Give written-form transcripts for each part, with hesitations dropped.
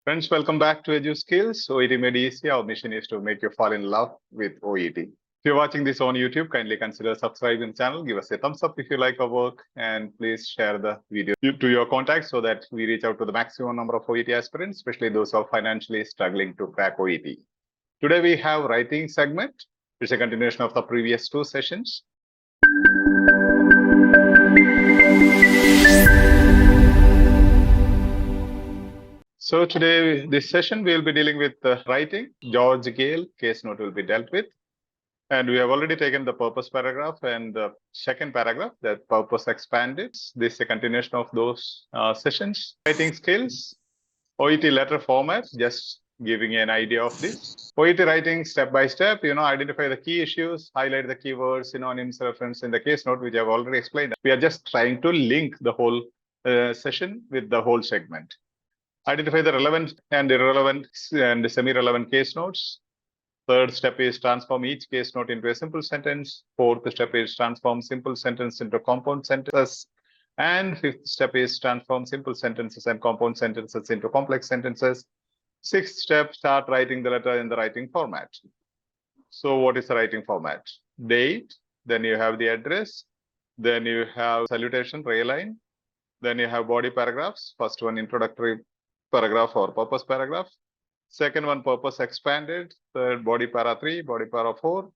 Friends, welcome back to Edu Skills. OET made easy. Our mission is to make you fall in love with OET. If you're watching this on YouTube, kindly consider subscribing to the channel. Give us a thumbs up if you like our work, and please share the video to your contacts so that we reach out to the maximum number of OET aspirants, especially those who are financially struggling to crack OET. Today we have writing segment. It's a continuation of the previous two sessions. So today, this session, we'll be dealing with writing. George Gale case note will be dealt with. And we have already taken the purpose paragraph and the second paragraph, that purpose expanded. This is a continuation of those sessions. Writing skills, OET letter format, just giving an idea of this. OET writing step by step, identify the key issues, highlight the keywords, synonyms, reference in the case note, which I've already explained. We are just trying to link the whole session with the whole segment. Identify the relevant and irrelevant and semi-relevant case notes. Third step is transform each case note into a simple sentence. Fourth step is transform simple sentence into compound sentences. And fifth step is transform simple sentences and compound sentences into complex sentences. Sixth step, start writing the letter in the writing format. So what is the writing format? Date, then you have the address, then you have salutation, ray line, then you have body paragraphs. First one, introductory paragraph or purpose paragraph. Second one, purpose expanded. Third, body para 3, body para 4.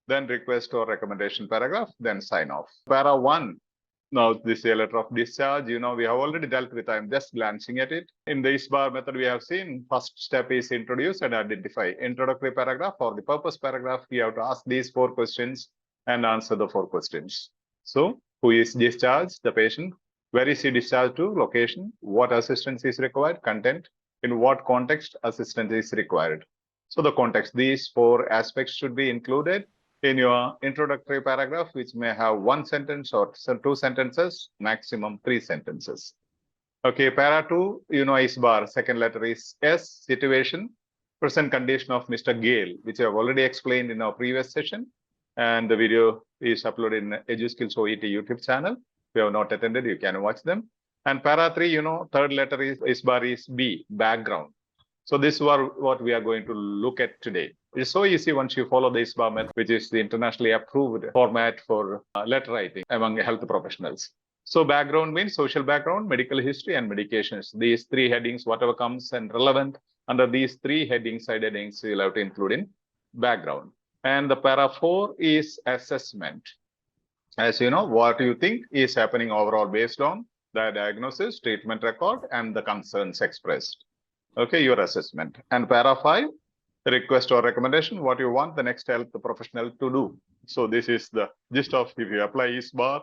Then request or recommendation paragraph, then sign off. Para 1. Now, this is a letter of discharge. We have already dealt with. I'm just glancing at it. In the ISBAR method, we have seen first step is introduce and identify. Introductory paragraph or the purpose paragraph, we have to ask these 4 questions and answer the 4 questions. So, who is discharged? The patient. Where is he discharged to? Location. What assistance is required? Content. In what context assistance is required? So the context, these 4 aspects should be included in your introductory paragraph, which may have 1 sentence or 2 sentences, maximum 3 sentences. Okay, para 2, is bar. Second letter is S, situation, present condition of Mr. Gale, which I have already explained in our previous session. And the video is uploaded in Edu Skills OET YouTube channel. If you have not attended, you can watch them. And para 3, third letter is bar is B, background. So this is what we are going to look at today. It's so easy once you follow the ISBAR method, which is the internationally approved format for letter writing among health professionals. So background means social background, medical history, and medications. These 3 headings, whatever comes and relevant under these 3 headings, side headings, you'll have to include in background. And the para 4 is assessment. As you know, what you think is happening overall based on the diagnosis, treatment record, and the concerns expressed. Okay, your assessment. And para 5, request or recommendation, what you want the next health professional to do. So this is the gist of, if you apply ISBAR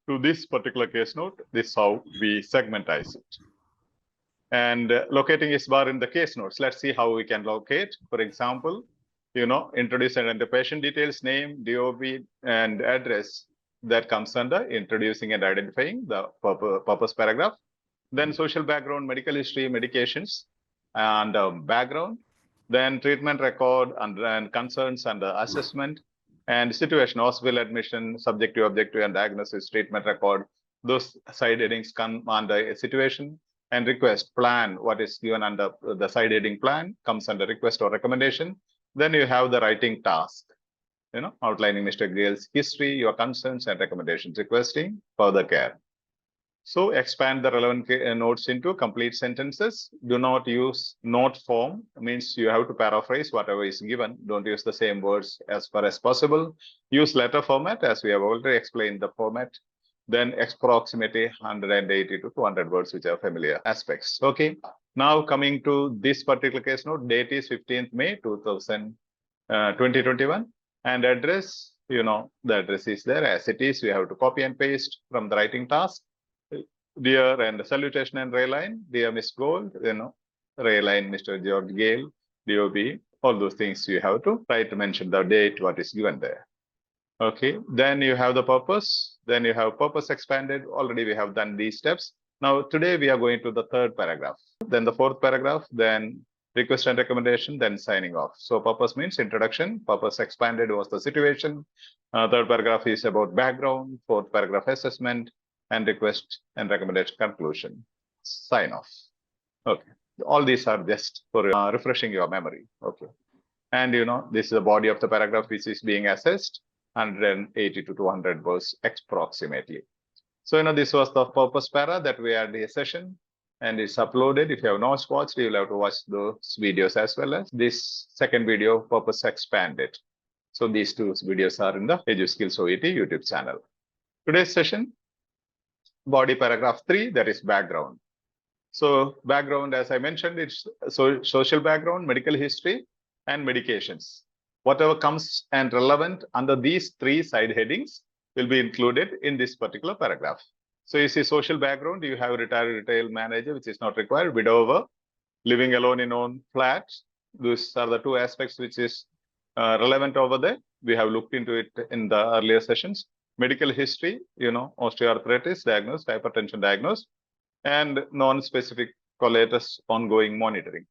to this particular case note, this is how we segmentize it. And locating ISBAR in the case notes, let's see how we can locate. For example, introduce and enter patient details, name, DOB, and address. That comes under introducing and identifying the purpose paragraph. Then social background, medical history, medications, and background. Then treatment record and concerns and assessment, and situation, hospital admission, subjective, objective, and diagnosis, treatment record. Those side headings come under a situation. And request, plan, what is given under the side heading plan comes under request or recommendation. Then you have the writing task. Outlining Mr. Gale's history, your concerns and recommendations, requesting further care. So expand the relevant notes into complete sentences. Do not use note form, means you have to paraphrase whatever is given. Don't use the same words as far as possible. Use letter format, as we have already explained the format. Then approximately 180 to 200 words, which are familiar aspects. Okay, now coming to this particular case note, date is 15th May 2021. And address, the address is there as it is. We have to copy and paste from the writing task. Dear and salutation and ray line. Dear Miss Gold, ray line, Mr. George Gale, DOB, all those things you have to try to mention the date, what is given there. Okay, then you have the purpose. Then you have purpose expanded. Already we have done these steps. Now today we are going to the 3rd paragraph. Then the 4th paragraph, then request and recommendation, then signing off. So purpose means introduction. Purpose expanded was the situation. 3rd paragraph is about background. 4th paragraph assessment, and request and recommendation conclusion. Sign off. Okay. All these are just for refreshing your memory. Okay. And this is the body of the paragraph which is being assessed, 180 to 200 words approximately. So, this was the purpose para that we had the session, and it's uploaded. If you have not watched, you will have to watch those videos as well as this second video, purpose expanded. So these two videos are in the Edu Skills OET YouTube channel. Today's session, body paragraph 3, that is background. So background, as I mentioned, it's social background, medical history, and medications. Whatever comes and relevant under these 3 side headings will be included in this particular paragraph. So you see social background, you have retired retail manager, which is not required, widower, living alone in own flat. These are the 2 aspects which is relevant over there. We have looked into it in the earlier sessions. Medical history, osteoarthritis diagnosed, hypertension diagnosed, and non-specific collatus ongoing monitoring.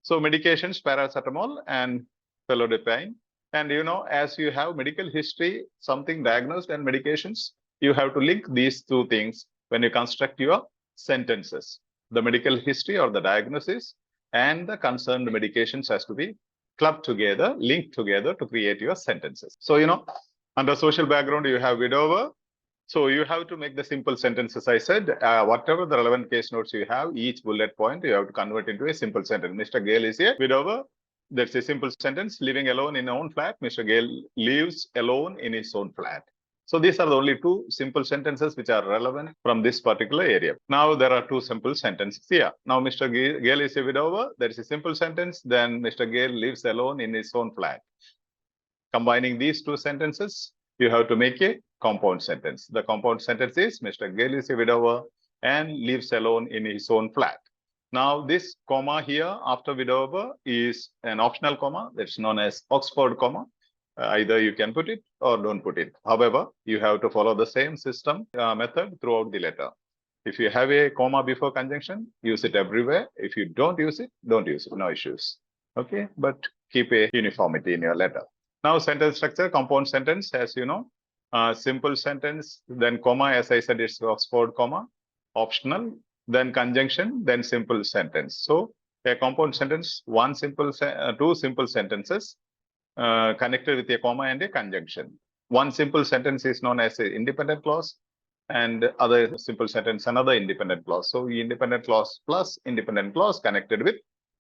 So medications, paracetamol and felodipine. And as you have medical history, something diagnosed, and medications, you have to link these 2 things when you construct your sentences. The medical history or the diagnosis and the concerned medications has to be clubbed together, linked together to create your sentences. So, under social background, you have widower. So you have to make the simple sentences. I said, whatever the relevant case notes you have, each bullet point, you have to convert into a simple sentence. Mr. Gale is a widower. That's a simple sentence. Living alone in his own flat. Mr. Gale lives alone in his own flat. So these are the only 2 simple sentences which are relevant from this particular area. Now there are 2 simple sentences here. Now Mr. Gale is a widower. There is a simple sentence. Then Mr. Gale lives alone in his own flat. Combining these 2 sentences, you have to make a compound sentence. The compound sentence is Mr. Gale is a widower and lives alone in his own flat. Now this comma here after widower is an optional comma that's known as Oxford comma. Either you can put it or don't put it. However, you have to follow the same system method throughout the letter. If you have a comma before conjunction, use it everywhere. If you don't use it, don't use it. No issues. Okay, but keep a uniformity in your letter. Now sentence structure, compound sentence, as you know, simple sentence, then comma, as I said, it's Oxford comma, optional, then conjunction, then simple sentence. So a compound sentence, 2 simple sentences connected with a comma and a conjunction. One simple sentence is known as an independent clause, and other simple sentence, another independent clause. So independent clause plus independent clause connected with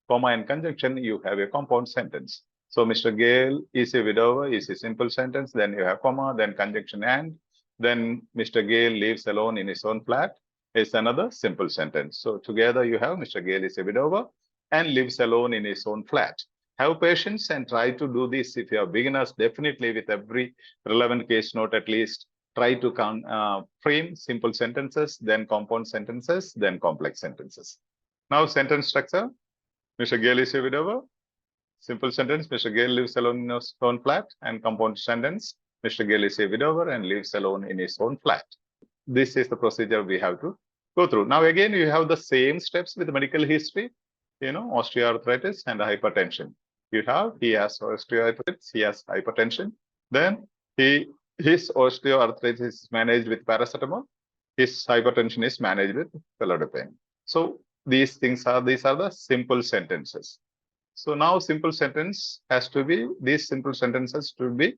comma and conjunction, you have a compound sentence. So Mr. Gale is a widower is a simple sentence, then you have comma, then conjunction and, then Mr. Gale lives alone in his own flat is another simple sentence. So together you have Mr. Gale is a widower and lives alone in his own flat. Have patience and try to do this. If you are beginners, definitely with every relevant case note, at least try to frame simple sentences, then compound sentences, then complex sentences. Now sentence structure, Mr. Gale is a widower. Simple sentence, Mr. Gale lives alone in his own flat, and compound sentence, Mr. Gale is a widower and lives alone in his own flat. This is the procedure we have to go through. Now again, you have the same steps with medical history, osteoarthritis and hypertension. He has osteoarthritis, he has hypertension. Then his osteoarthritis is managed with paracetamol. His hypertension is managed with felodipine. So these are the simple sentences. So now simple sentence these simple sentences to be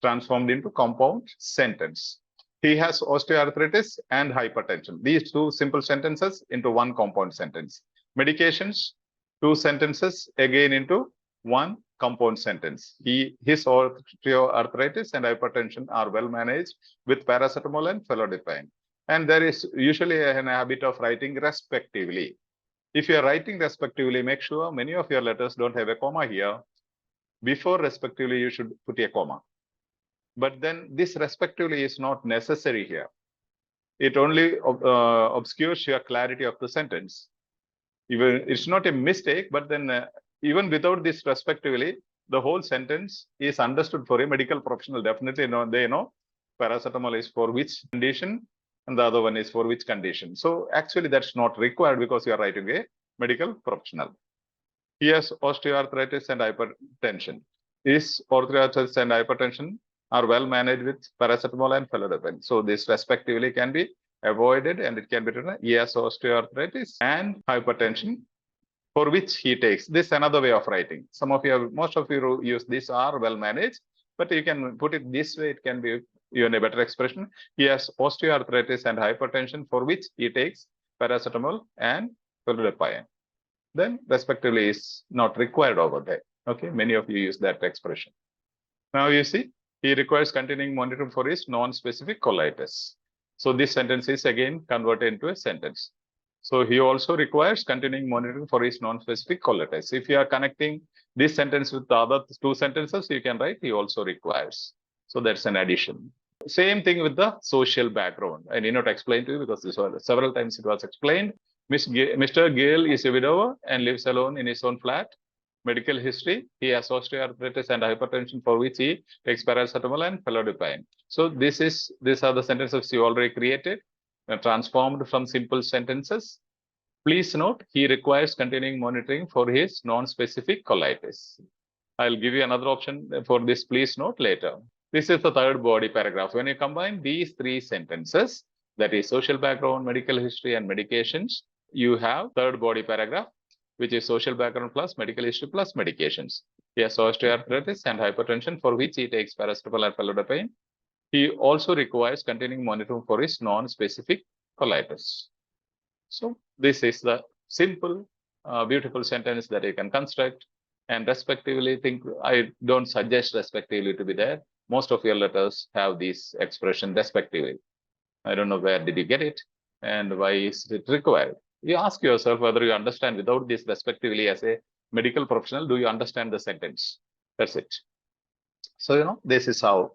transformed into compound sentence. He has osteoarthritis and hypertension. These 2 simple sentences into 1 compound sentence. Medications, 2 sentences again into 1 compound sentence. His osteoarthritis and hypertension are well managed with paracetamol and felodipine. And there is usually an habit of writing respectively. If you are writing respectively, make sure many of your letters don't have a comma here. Before respectively, you should put a comma. But then this respectively is not necessary here. It only obscures your clarity of the sentence. Even it's not a mistake, but then even without this respectively, the whole sentence is understood for a medical professional. Definitely they know paracetamol is for which condition and the other one is for which condition. So actually that's not required because you are writing a medical professional. He has osteoarthritis and hypertension. His osteoarthritis and hypertension are well managed with paracetamol and felodipine. So this respectively can be avoided and it can be written, he has osteoarthritis and hypertension. for which he takes. This another way of writing. Most of you use this are well managed, but you can put it this way. It can be even a better expression. He has osteoarthritis and hypertension, for which he takes paracetamol and felodipine. Then respectively is not required over there. Okay, many of you use that expression. Now you see, he requires continuing monitoring for his non-specific colitis. So this sentence is again converted into a sentence. So he also requires continuing monitoring for his non-specific colitis. If you are connecting this sentence with the other two sentences, you can write he also requires. So that's an addition. Same thing with the social background. I need not explain to you because this was several times it was explained. Mr. Gale is a widower and lives alone in his own flat. Medical history, he has osteoarthritis and hypertension, for which he takes paracetamol and felodipine. So these are the sentences you already created, transformed from simple sentences. Please note, he requires continuing monitoring for his non-specific colitis. I'll give you another option for this, please note later. This is the third body paragraph. When you combine these three sentences, that is social background, medical history, and medications, you have third body paragraph, which is social background plus medical history plus medications. He has osteoarthritis and hypertension, for which he takes paracetamol and felodipine. He also requires continuing monitoring for his non-specific colitis. So this is the simple, beautiful sentence that you can construct. And respectively, I don't suggest respectively to be there. Most of your letters have this expression respectively. I don't know where did you get it and why is it required. You ask yourself whether you understand without this respectively as a medical professional, do you understand the sentence? That's it. So, this is how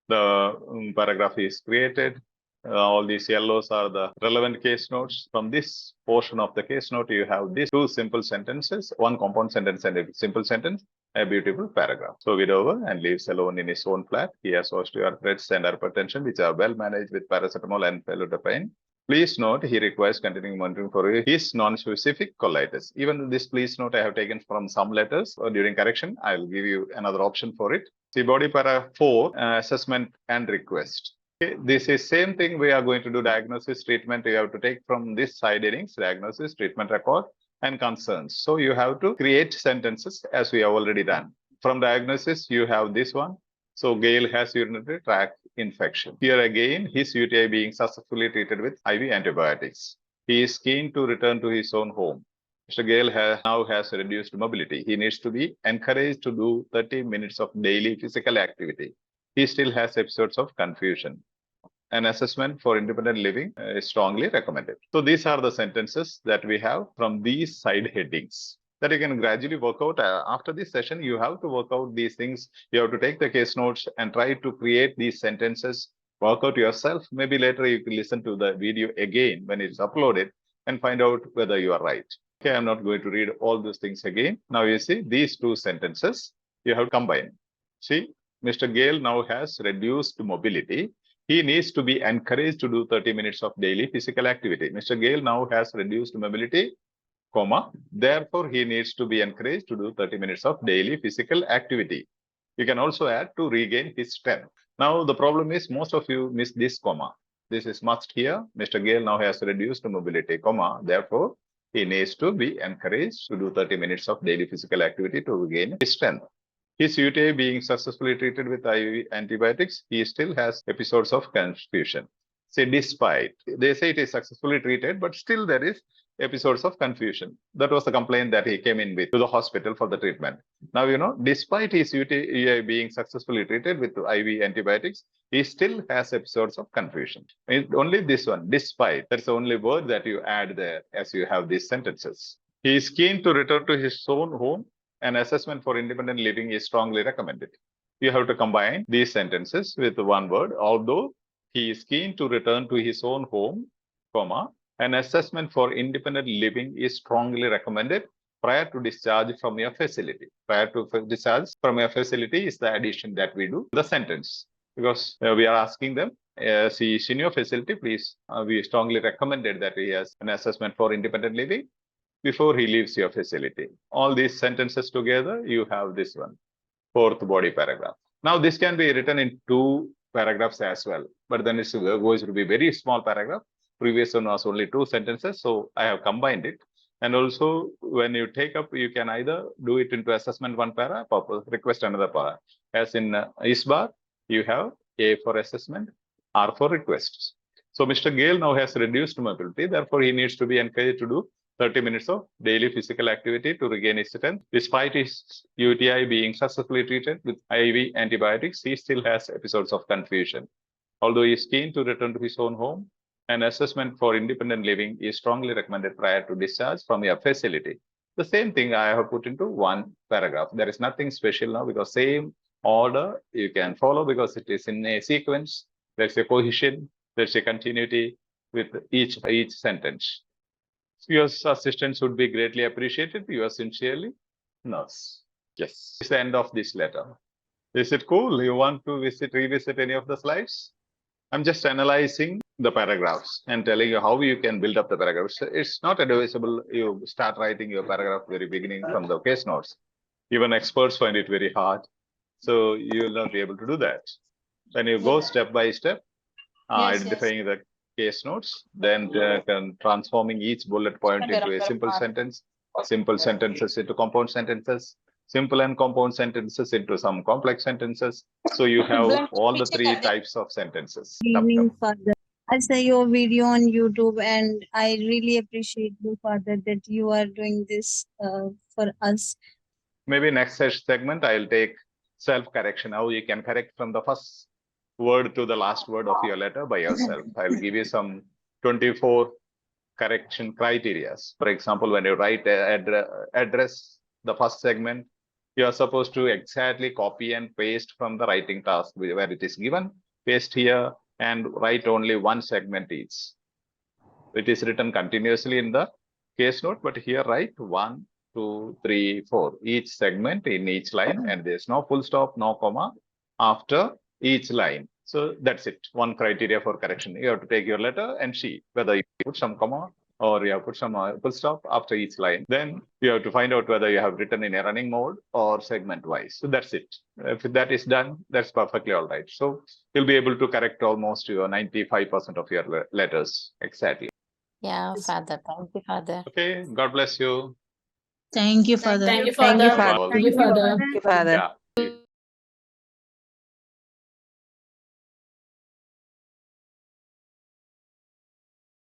the paragraph is created. All these yellows are the relevant case notes. From this portion of the case note, you have these two simple sentences, one compound sentence and a simple sentence, a beautiful paragraph. So widower and lives alone in his own flat. He has osteoarthritis and hypertension, which are well managed with paracetamol and felodipine. Please note, he requires continuing monitoring for his non-specific colitis. Even this please note I have taken from some letters during correction. I'll give you another option for it. See body para 4, assessment and request. Okay, this is same thing. We are going to do diagnosis, treatment. You have to take from this side headings, diagnosis, treatment record, and concerns. So you have to create sentences as we have already done. From diagnosis, you have this one. So Gale has urinary tract infection. Here again, his UTI being successfully treated with IV antibiotics. He is keen to return to his own home. Mr. Gale now has reduced mobility. He needs to be encouraged to do 30 minutes of daily physical activity. He still has episodes of confusion. An assessment for independent living is strongly recommended. So these are the sentences that we have from these side headings that you can gradually work out. After this session, you have to work out these things. You have to take the case notes and try to create these sentences, work out yourself. Maybe later you can listen to the video again when it's uploaded and find out whether you are right. Okay, I'm not going to read all those things again. Now you see these two sentences, you have to combine. See, Mr. Gale now has reduced mobility. He needs to be encouraged to do 30 minutes of daily physical activity. Mr. Gale now has reduced mobility, comma, therefore he needs to be encouraged to do 30 minutes of daily physical activity. You can also add to regain his strength. Now the problem is most of you miss this comma. This is must here. Mr. Gale now has reduced mobility, comma, therefore he needs to be encouraged to do 30 minutes of daily physical activity to regain his strength. His UTI being successfully treated with IV antibiotics, he still has episodes of confusion. See, despite, they say it is successfully treated, but still there is episodes of confusion. That was the complaint that he came in with to the hospital for the treatment. Now, despite his UTI being successfully treated with IV antibiotics, he still has episodes of confusion. Only this one, despite, that's the only word that you add there as you have these sentences. He is keen to return to his own home. An assessment for independent living is strongly recommended. You have to combine these sentences with one word. Although he is keen to return to his own home, comma, an assessment for independent living is strongly recommended prior to discharge from your facility. Prior to discharge from your facility is the addition that we do to the sentence. Because we are asking them, he is in your facility, please, we strongly recommended that he has an assessment for independent living before he leaves your facility. All these sentences together, you have this one, fourth body paragraph. Now, this can be written in two paragraphs as well, but then it's going to be very small paragraph. Previous one was only two sentences, so I have combined it. And also, when you take up, you can either do it into assessment one para, or request another para. As in ISBAR, you have A for assessment, R for requests. So Mr. Gale now has reduced mobility. Therefore, he needs to be encouraged to do 30 minutes of daily physical activity to regain his strength. Despite his UTI being successfully treated with IV antibiotics, he still has episodes of confusion. Although he is keen to return to his own home, an assessment for independent living is strongly recommended prior to discharge from your facility. The same thing I have put into one paragraph. There is nothing special now because same order you can follow because it is in a sequence. There's a cohesion, there's a continuity with each sentence. Your assistance would be greatly appreciated. Yours sincerely, Nurse. Yes, it's the end of this letter. Is it cool? You want to revisit any of the slides? I'm just analyzing the paragraphs and telling you how you can build up the paragraphs. It's not advisable you start writing your paragraph very beginning from the case notes. Even experts find it very hard. So you will not be able to do that. When you go step by step, identifying the case notes, then transforming each bullet point into a simple sentence, simple sentences into compound sentences, simple and compound sentences into some complex sentences. So you have all the three types of sentences. Evening, Father. I saw your video on YouTube and I really appreciate you, Father, that you are doing this for us. Maybe next segment, I'll take self-correction, how you can correct from the first word to the last word of your letter by yourself. I'll give you some 24 correction criteria. For example, when you write address the first segment, you are supposed to exactly copy and paste from the writing task where it is given, paste here and write only one segment each. It is written continuously in the case note, but here write 1, 2, 3, 4, each segment in each line, and there's no full stop, no comma after each line. So that's it. One criteria for correction. You have to take your letter and see whether you put some comma or you have put some full stop after each line. Then you have to find out whether you have written in a running mode or segment wise. So that's it. If that is done, that's perfectly all right. So you'll be able to correct almost your 95% of your letters exactly. Yeah, Father. Thank you, Father. Okay. God bless you. Thank you, Father. Thank you, Father. Thank you, Father. Yeah.